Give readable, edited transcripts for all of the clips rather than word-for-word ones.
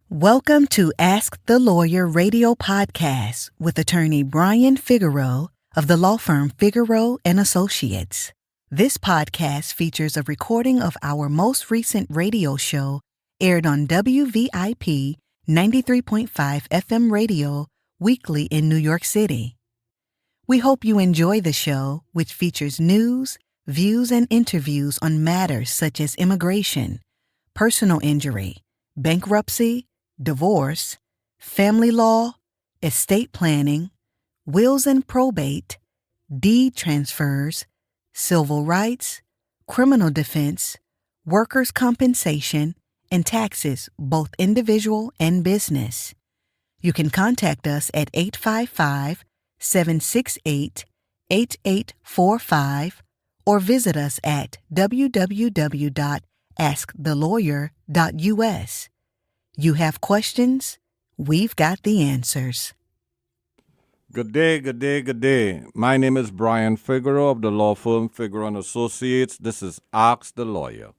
Welcome to Ask the Lawyer radio podcast with attorney Brian Figueroa of the law firm Figueroa and Associates. This podcast features a recording of our most recent radio show aired on WVIP 93.5 FM radio weekly in New York City. We hope you enjoy the show, which features news, views, and interviews on matters such as immigration, personal injury, bankruptcy, divorce, family law, estate planning, wills and probate, deed transfers, civil rights, criminal defense, workers' compensation, and taxes, both individual and business. You can contact us at 855-768-8845 or visit us at www.askthelawyer.us. You have questions? We've got the answers. Good day, good day, good day. My name is Brian Figueroa of the law firm Figueroa and Associates. This is Ask the Lawyer.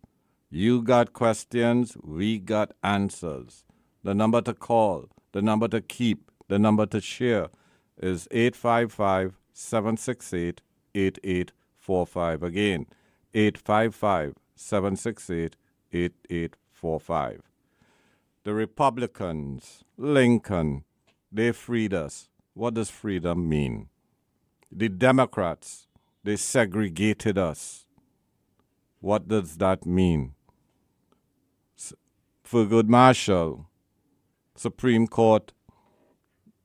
You got questions, we got answers. The number to call, the number to keep, the number to share is 855-768-8845. Again, 855-768-8845. The Republicans, Lincoln, they freed us. What does freedom mean? The Democrats, they segregated us. What does that mean? Thurgood Marshall, Supreme Court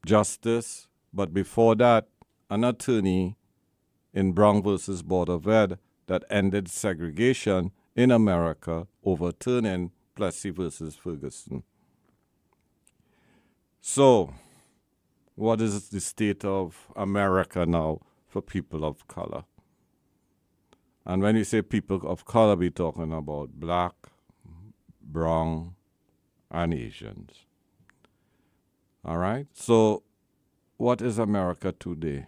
Justice, but before that, an attorney in Brown versus Board of Ed that ended segregation in America, overturning Plessy versus Ferguson. So, what is the state of America now for people of color? And when we say people of color, we're talking about black, brown, and Asians. All right? So, what is America today?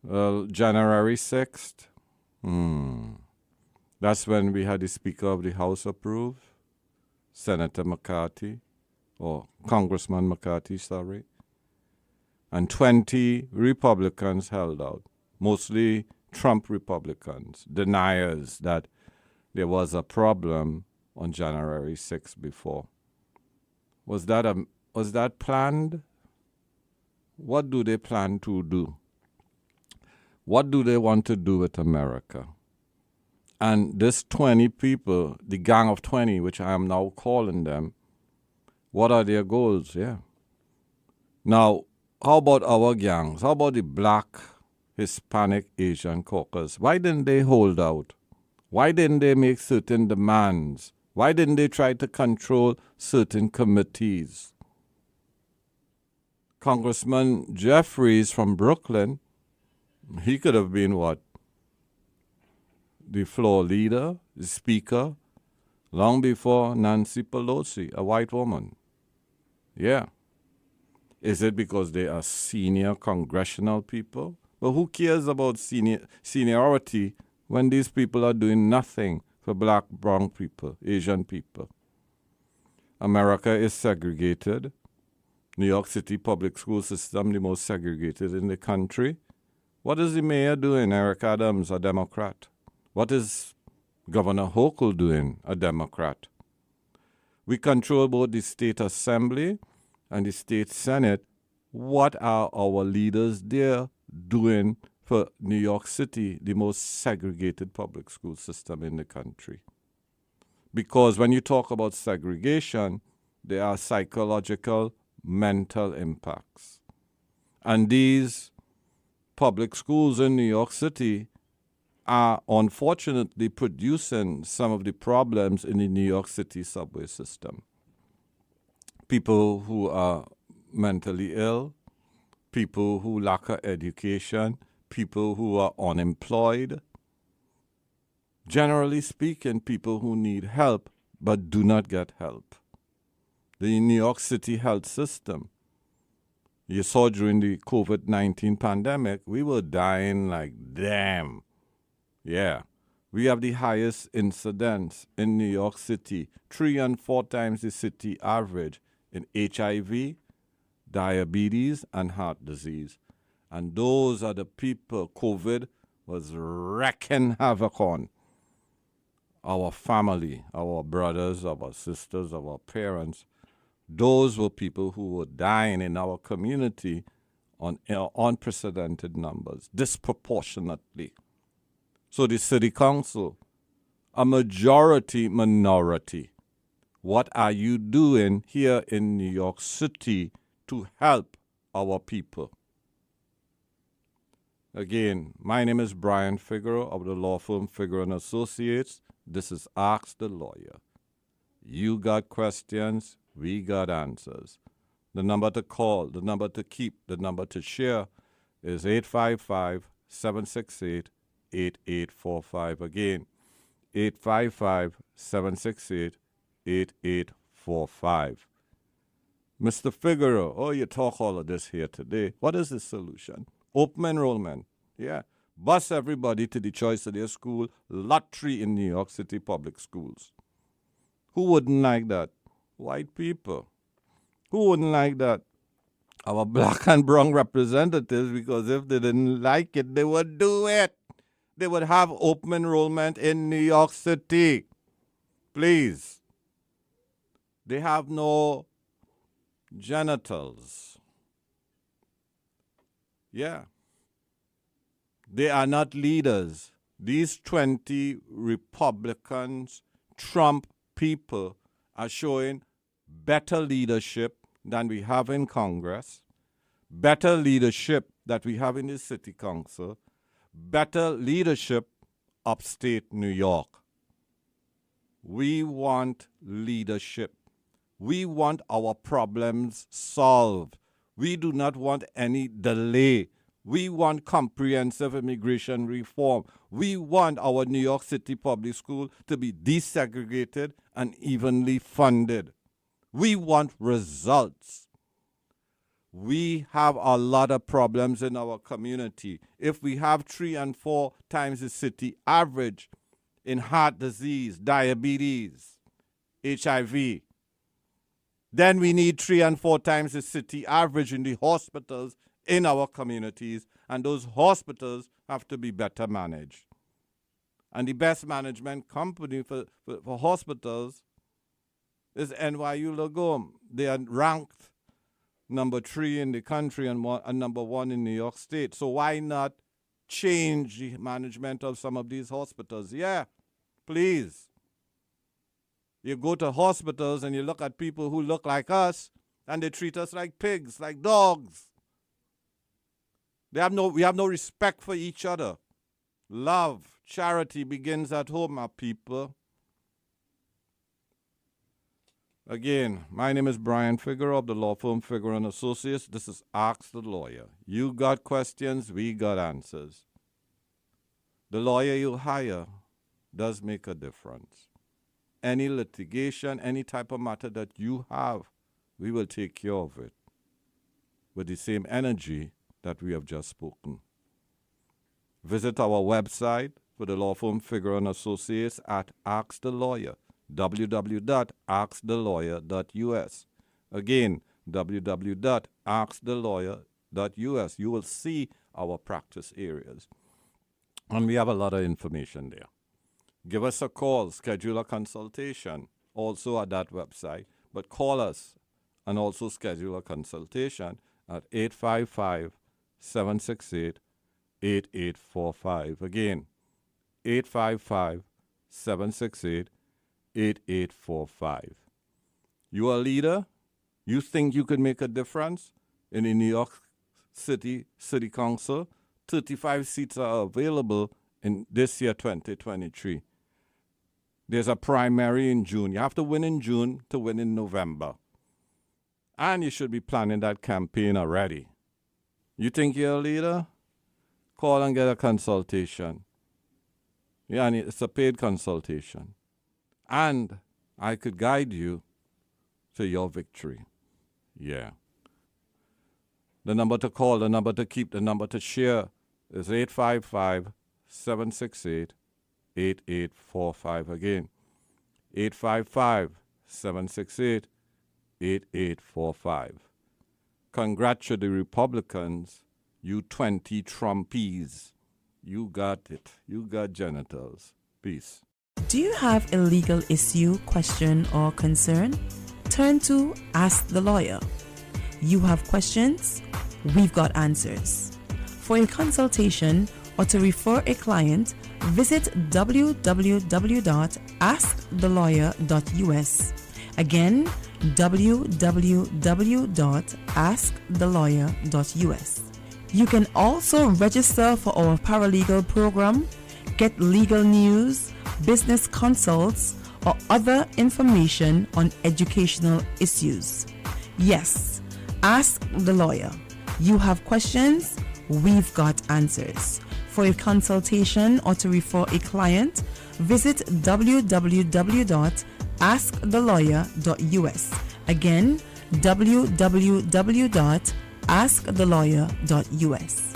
Well, January 6th, that's when we had the Speaker of the House approved, Senator McCarthy, or Congressman McCarthy, sorry, and 20 Republicans held out, mostly Trump Republicans, deniers that there was a problem on January 6th before. Was that planned? What do they plan to do? What do they want to do with America? And this 20 people, the gang of 20, which I am now calling them, what are their goals? Yeah. Now, how about our gangs? How about the black, Hispanic, Asian caucus? Why didn't they hold out? Why didn't they make certain demands? Why didn't they try to control certain committees? Congressman Jeffries from Brooklyn, he could have been what? The floor leader, the speaker, long before Nancy Pelosi, a white woman. Yeah. Is it because they are senior congressional people? But who cares about seniority when these people are doing nothing for black, brown people, Asian people? America is segregated. New York City public school system, the most segregated in the country. What is the mayor doing, Eric Adams, a Democrat? What is Governor Hochul doing, a Democrat? We control both the state assembly and the state senate. What are our leaders there doing for New York City, the most segregated public school system in the country? Because when you talk about segregation, there are psychological, mental impacts. And these public schools in New York City are unfortunately producing some of the problems in the New York City subway system. People who are mentally ill, people who lack education, people who are unemployed. Generally speaking, people who need help but do not get help. The New York City health system, you saw during the COVID-19 pandemic, we were dying like damn. Yeah, we have the highest incidence in New York City, 3 and 4 times the city average in HIV, diabetes, and heart disease. And those are the people COVID was wreaking havoc on. Our family, our brothers, our sisters, our parents. Those were people who were dying in our community on unprecedented numbers, disproportionately. So the city council, a majority minority, what are you doing here in New York City to help our people? Again, my name is Brian Figueroa of the law firm Figueroa & Associates. This is Ask the Lawyer. You got questions, we got answers. The number to call, the number to keep, the number to share is 855-768-8845. Again, 855-768-8845. Mr. Figueroa, oh, you talk all of this here today. What is the solution? Open enrollment. Yeah. Bus everybody to the choice of their school, lottery in New York City public schools. Who wouldn't like that? White people. Who wouldn't like that? Our black and brown representatives, because if they didn't like it, they would do it. They would have open enrollment in New York City. Please. They have no genitals. Yeah. They are not leaders. These 20 Republicans, Trump people are showing better leadership than we have in Congress, better leadership that we have in the city council, better leadership upstate New York. We want leadership. We want our problems solved. We do not want any delay. We want comprehensive immigration reform. We want our New York City public school to be desegregated and evenly funded. We want results. We have a lot of problems in our community. If we have 3 and 4 times the city average in heart disease, diabetes, HIV, then we need 3 and 4 times the city average in the hospitals in our communities, and those hospitals have to be better managed. And the best management company for hospitals is NYU Langone. They are ranked number 3 in the country and number 1 in New York State. So why not change the management of some of these hospitals? Yeah, please. You go to hospitals and you look at people who look like us, and they treat us like pigs, like dogs. We have no respect for each other. Love, charity begins at home, my people. Again, my name is Brian Figueroa of the law firm Figueroa & Associates. This is Ask the Lawyer. You got questions, we got answers. The lawyer you hire does make a difference. Any litigation, any type of matter that you have, we will take care of it with the same energy that we have just spoken. Visit our website for the law firm Figueroa & Associates at Ask the Lawyer, www.askthelawyer.us. Again, www.askthelawyer.us. You will see our practice areas. And we have a lot of information there. Give us a call, schedule a consultation, also at that website. But call us and also schedule a consultation at 855-768-8845. Again, 855-768-8845. You are a leader? You think you could make a difference in the New York City City Council? 35 seats are available in this year, 2023. There's a primary in June. You have to win in June to win in November. And you should be planning that campaign already. You think you're a leader? Call and get a consultation. Yeah, and it's a paid consultation. And I could guide you to your victory. Yeah. The number to call, the number to keep, the number to share is 855-768-8845. Again, 855-768-8845. 8845. Congrats to the Republicans, you 20 Trumpies. You got it. You got genitals. Peace. Do you have a legal issue, question, or concern? Turn to Ask the Lawyer. You have questions? We've got answers. For a consultation or to refer a client, visit www.askthelawyer.us. Again, www.askthelawyer.us. You can also register for our paralegal program, get legal news, business consults, or other information on educational issues. Yes, Ask the Lawyer. You have questions? We've got answers. For a consultation or to refer a client, visit www.askthelawyer.us. Again, www.askthelawyer.us.